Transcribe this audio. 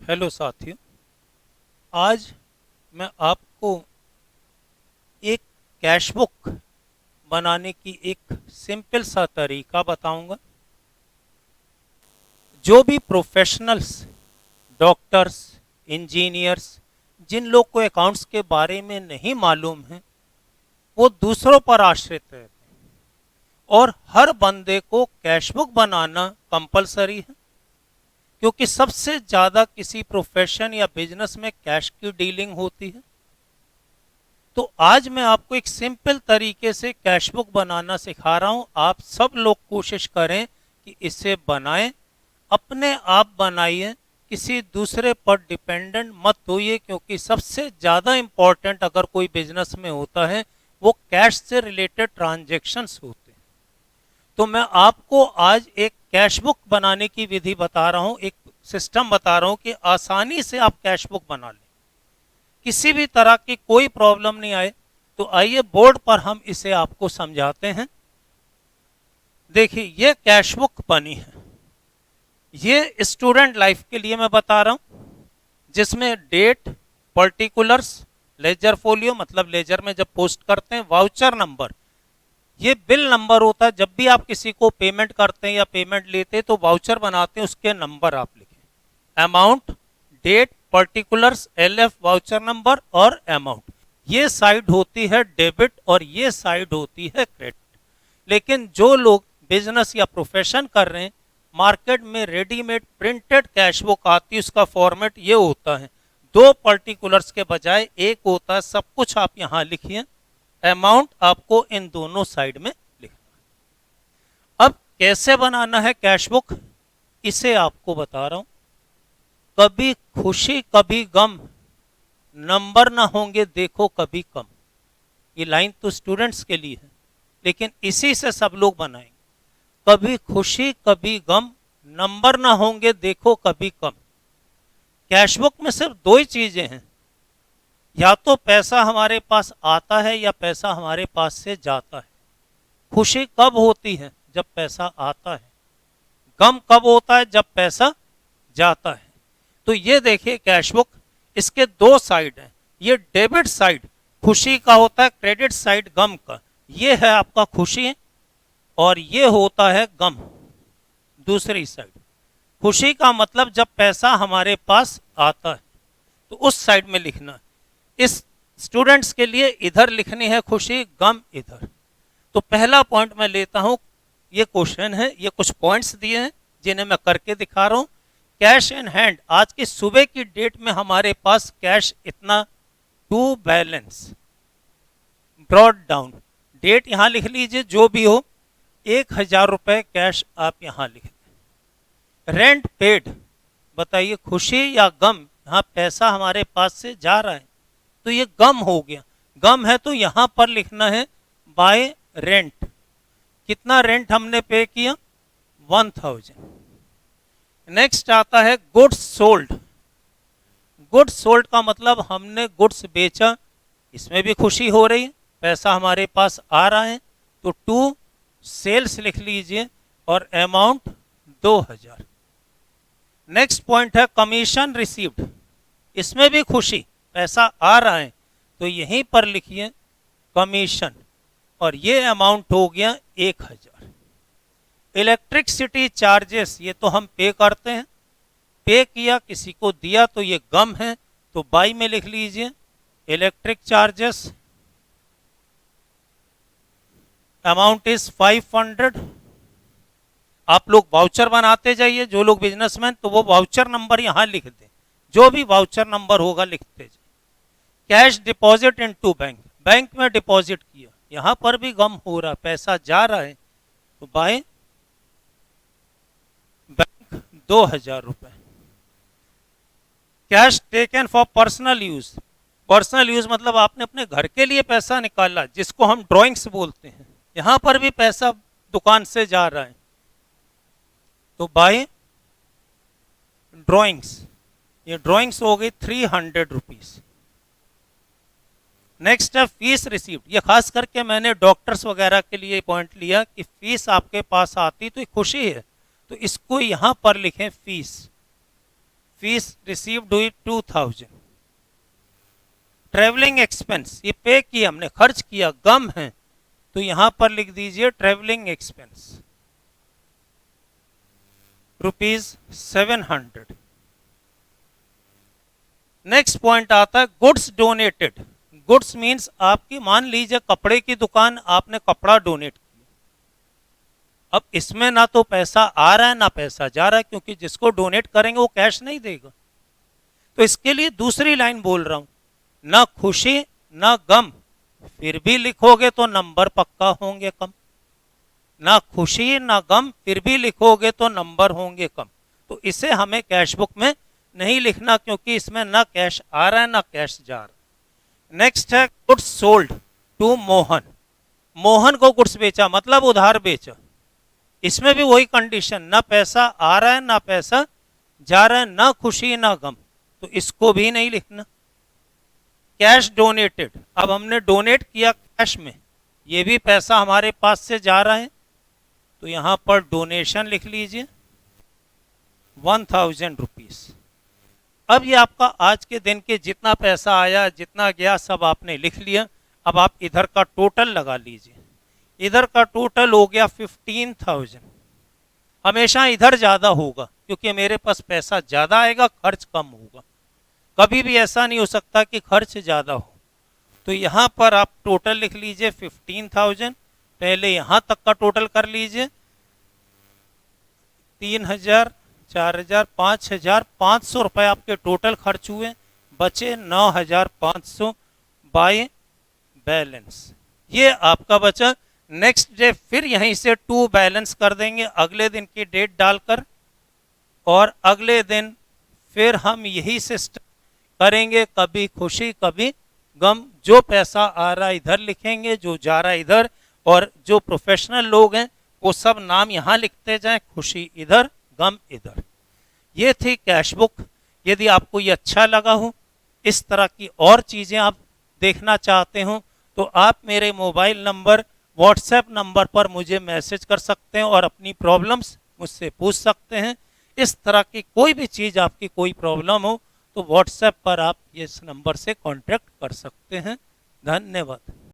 Hello साथियों। आज मैं आपको एक कैश बुक बनाने की एक सिंपल सा तरीका बताऊंगा। जो भी प्रोफेशनल्स, डॉक्टर्स, इंजीनियर्स, जिन लोग को अकाउंट्स के बारे में नहीं मालूम है, वो दूसरों पर आश्रित रहते हैं और हर बंदे को कैश बुक बनाना कंपलसरी है, क्योंकि सबसे ज़्यादा किसी प्रोफेशन या बिजनेस में कैश की डीलिंग होती है। तो आज मैं आपको एक सिंपल तरीके से कैश बुक बनाना सिखा रहा हूं। आप सब लोग कोशिश करें कि इसे बनाएं, अपने आप बनाइए, किसी दूसरे पर डिपेंडेंट मत होइए, क्योंकि सबसे ज़्यादा इम्पॉर्टेंट अगर कोई बिजनेस में होता है वो कैश से रिलेटेड ट्रांजेक्शन्स होते हैं। तो मैं आपको आज एक कैश बुक बनाने की विधि बता रहा हूं, एक सिस्टम बता रहा हूं कि आसानी से आप कैश बुक बना लें, किसी भी तरह की कोई प्रॉब्लम नहीं आए। तो आइए बोर्ड पर हम इसे आपको समझाते हैं। देखिए, ये कैश बुक बनी है, ये स्टूडेंट लाइफ के लिए मैं बता रहा हूं, जिसमें डेट, पर्टिकुलर्स, लेजर फोलियो मतलब लेजर में जब पोस्ट करते हैं, वाउचर नंबर, ये बिल नंबर होता है। जब भी आप किसी को पेमेंट करते हैं या पेमेंट लेते हैं तो वाउचर बनाते हैं, उसके नंबर आप लिखें। Amount, date, particulars, LF, voucher number और अमाउंट, ये साइड होती है डेबिट और ये साइड होती है क्रेडिट। लेकिन जो लोग बिजनेस या प्रोफेशन कर रहे हैं, मार्केट में रेडीमेड प्रिंटेड कैश बुक आती है, उसका फॉर्मेट ये होता है, दो पर्टिकुलर्स के बजाय एक होता है। सब कुछ आप यहाँ लिखिए, अमाउंट आपको इन दोनों साइड में लिखना। अब कैसे बनाना है कैश बुक, इसे आपको बता रहा हूं। कभी खुशी कभी गम, नंबर ना होंगे देखो कभी कम। ये लाइन तो स्टूडेंट्स के लिए है, लेकिन इसी से सब लोग बनाएंगे। कभी खुशी कभी गम, नंबर ना होंगे देखो कभी कम। कैश बुक में सिर्फ दो ही चीजें हैं, या तो पैसा हमारे पास आता है या पैसा हमारे पास से जाता है। खुशी कब होती है? जब पैसा आता है। गम कब होता है? जब पैसा जाता है। तो ये देखिए कैश बुक, इसके दो साइड हैं। ये डेबिट साइड खुशी का होता है, क्रेडिट साइड गम का। ये है आपका खुशी और ये होता है गम, दूसरी साइड। खुशी का मतलब जब पैसा हमारे पास आता है, तो उस साइड में लिखना है। इस स्टूडेंट्स के लिए इधर लिखनी है खुशी, गम इधर। तो पहला पॉइंट मैं लेता हूं, ये क्वेश्चन है, ये कुछ पॉइंट्स दिए हैं जिन्हें मैं करके दिखा रहा हूं। कैश इन हैंड, आज की सुबह की डेट में हमारे पास कैश इतना, to balance, brought down, date यहां लिख लीजिए जो भी हो, 1,000 रुपए कैश आप यहां लिख दें। रेंट पेड, बताइए खुशी या गम? यहाँ पैसा हमारे पास से जा रहा है तो ये गम हो गया। गम है तो यहां पर लिखना है बाय रेंट। कितना रेंट हमने पे किया? 1,000। नेक्स्ट आता है गुड्स सोल्ड। गुड्स सोल्ड का मतलब हमने गुड्स बेचा, इसमें भी खुशी हो रही है, पैसा हमारे पास आ रहा है, तो टू सेल्स लिख लीजिए और अमाउंट 2,000। नेक्स्ट पॉइंट है कमीशन रिसीव्ड, इसमें भी खुशी, पैसा आ रहा है तो यहीं पर लिखिए कमीशन और ये अमाउंट हो गया 1,000। इलेक्ट्रिसिटी चार्जेस, ये तो हम पे करते हैं, पे किया, किसी को दिया, तो ये गम है, तो बाई में लिख लीजिए इलेक्ट्रिक चार्जेस, अमाउंट इज 500। आप लोग वाउचर बनाते जाइए, जो लोग बिजनेसमैन, तो वो वाउचर नंबर यहां लिख दें, जो भी वाउचर नंबर होगा लिखते जाइए। Cash deposit into bank, bank में डिपॉजिट किया, यहां पर भी गम हो रहा, पैसा जा रहा है, तो बाय बैंक 2,000 रुपए। Cash taken for personal use, personal use मतलब आपने अपने घर के लिए पैसा निकाला, जिसको हम ड्राइंग्स बोलते हैं, यहां पर भी पैसा दुकान से जा रहा है, तो बाय ड्राइंग्स, ये ड्राइंग्स हो गई 300 रुपीज। नेक्स्ट है फीस रिसीव्ड, ये खास करके मैंने डॉक्टर्स वगैरह के लिए पॉइंट लिया कि फीस आपके पास आती तो खुशी है, तो इसको यहां पर लिखें फीस। फीस रिसीव्ड हुई 2000। ट्रेवलिंग एक्सपेंस ये पे किया हमने, खर्च किया, गम है, तो यहां पर लिख दीजिए ट्रेवलिंग एक्सपेंस ₹700। नेक्स्ट पॉइंट आता है गुड्स डोनेटेड। गुड्स मीन्स आपकी, मान लीजिए कपड़े की दुकान, आपने कपड़ा डोनेट किया। अब इसमें ना तो पैसा आ रहा है ना पैसा जा रहा है, क्योंकि जिसको डोनेट करेंगे वो कैश नहीं देगा। तो इसके लिए दूसरी लाइन बोल रहा हूं, ना खुशी ना गम, फिर भी लिखोगे तो नंबर पक्का होंगे कम। ना खुशी ना गम, फिर भी लिखोगे तो नंबर होंगे कम। तो इसे हमें कैश बुक में नहीं लिखना, क्योंकि इसमें ना कैश आ रहा है ना कैश जा रहा है। नेक्स्ट है goods sold to Mohan. Mohan को गुड्स बेचा मतलब उधार बेचा। इसमें भी वही कंडीशन, ना पैसा आ रहा है ना पैसा जा रहा है, ना खुशी ना गम, तो इसको भी नहीं लिखना। कैश डोनेटेड, अब हमने डोनेट किया कैश में, ये भी पैसा हमारे पास से जा रहा है, तो यहां पर डोनेशन लिख लीजिए 1000 रुपीज। अब ये आपका आज के दिन के जितना पैसा आया जितना गया सब आपने लिख लिया। अब आप इधर का टोटल लगा लीजिए, इधर का टोटल हो गया 15,000। हमेशा इधर ज्यादा होगा क्योंकि मेरे पास पैसा ज्यादा आएगा, खर्च कम होगा। कभी भी ऐसा नहीं हो सकता कि खर्च ज्यादा हो। तो यहाँ पर आप टोटल लिख लीजिए 15,000। पहले यहाँ तक का टोटल कर लीजिए, 3,000, 4,000, 5,500 रुपए आपके टोटल खर्च हुए, बचे 9,500 बाय बैलेंस। ये आपका बचा। नेक्स्ट डे फिर यहीं से टू बैलेंस कर देंगे अगले दिन की डेट डालकर, और अगले दिन फिर हम यही सिस्टम करेंगे, कभी खुशी कभी गम। जो पैसा आ रहा है इधर लिखेंगे, जो जा रहा है इधर, और जो प्रोफेशनल लोग हैं वो सब नाम यहाँ लिखते जाएं, खुशी इधर गम इधर। ये थी कैश बुक। यदि आपको ये अच्छा लगा हो, इस तरह की और चीज़ें आप देखना चाहते हो, तो आप मेरे मोबाइल नंबर व्हाट्सएप नंबर पर मुझे मैसेज कर सकते हैं और अपनी प्रॉब्लम्स मुझसे पूछ सकते हैं। इस तरह की कोई भी चीज़ आपकी कोई प्रॉब्लम हो तो व्हाट्सएप पर आप इस नंबर से कांटेक्ट कर सकते हैं। धन्यवाद।